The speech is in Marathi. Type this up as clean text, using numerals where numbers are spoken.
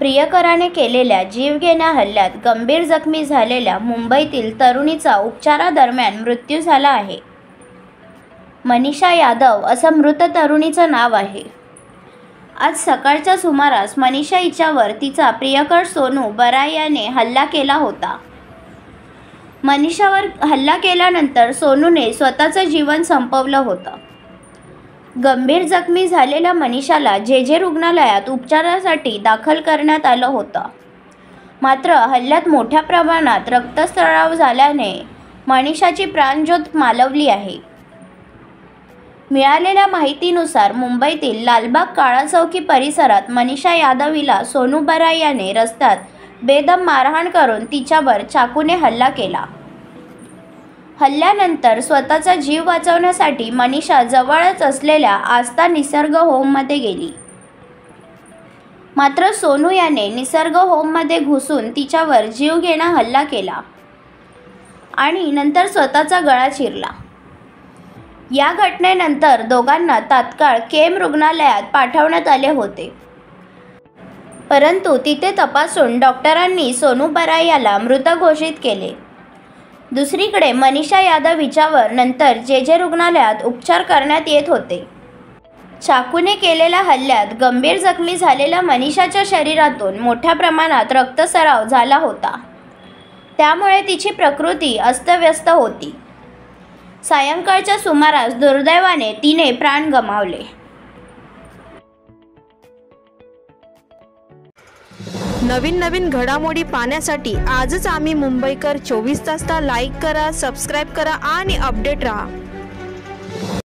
प्रियकराने केलेल्या जीवघेण्या हल्ल्यात गंभीर जखमी झालेल्या मुंबईतील तरुणीचा उपचारादरम्यान मृत्यू झाला आहे। मनीषा यादव असं मृत तरुणीचं नाव आहे। आज सकाळच्या सुमारास मनीषा हिच्यावर तिचा प्रियकर सोनू बराय याने हल्ला केला होता। मनीषावर हल्ला केल्यानंतर सोनूने स्वतःचं जीवन संपवलं होतं। गंभीर जखमी झालेल्या मनीषाला जे रुग्णालयात उपचारासाठी दाखल करण्यात आलं होतं। मात्र हल्ल्यात मोठ्या प्रमाणात रक्तस्राव झाल्याने मनीषाची प्राणज्योत मालवली आहे। मिळालेल्या माहितीनुसार मुंबईतील लालबाग काळा चौकी परिसरात मनीषा यादव हिला सोनू बराय याने रस्त्यात बेदम मारहाण करून तिच्यावर चाकूने हल्ला केला। हल्ल्यानंतर स्वतःचा जीव वाचवण्यासाठी मनीषा जवळच असलेल्या आस्था निसर्ग होममध्ये गेली। मात्र सोनू याने निसर्ग होममध्ये घुसून तिच्यावर जीवघेणा हल्ला केला आणि नंतर स्वतःचा गळा चिरला। या घटनेनंतर दोघांना तात्काळ केम रुग्णालयात पाठवण्यात आले होते, परंतु तिथे तपासून डॉक्टरांनी सोनू बराय याला मृत घोषित केले। दुसरीकडे मनीषा यादव हिच्यावर नंतर जे रुग्णालयात उपचार करण्यात येत होते। चाकूने केलेल्या हल्ल्यात गंभीर जखमी झालेल्या मनीषाच्या शरीरातून मोठ्या प्रमाणात रक्तस्राव झाला होता, त्यामुळे तिची प्रकृती अस्तव्यस्त होती। सायंकाळच्या सुमारास दुर्दैवाने तिने प्राण गमावले। नवीन घडामोडी पाहण्यासाठी आजच आम्ही मुंबईकर 24 तासला लाईक करा, सबस्क्राईब करा आणि अपडेट रहा।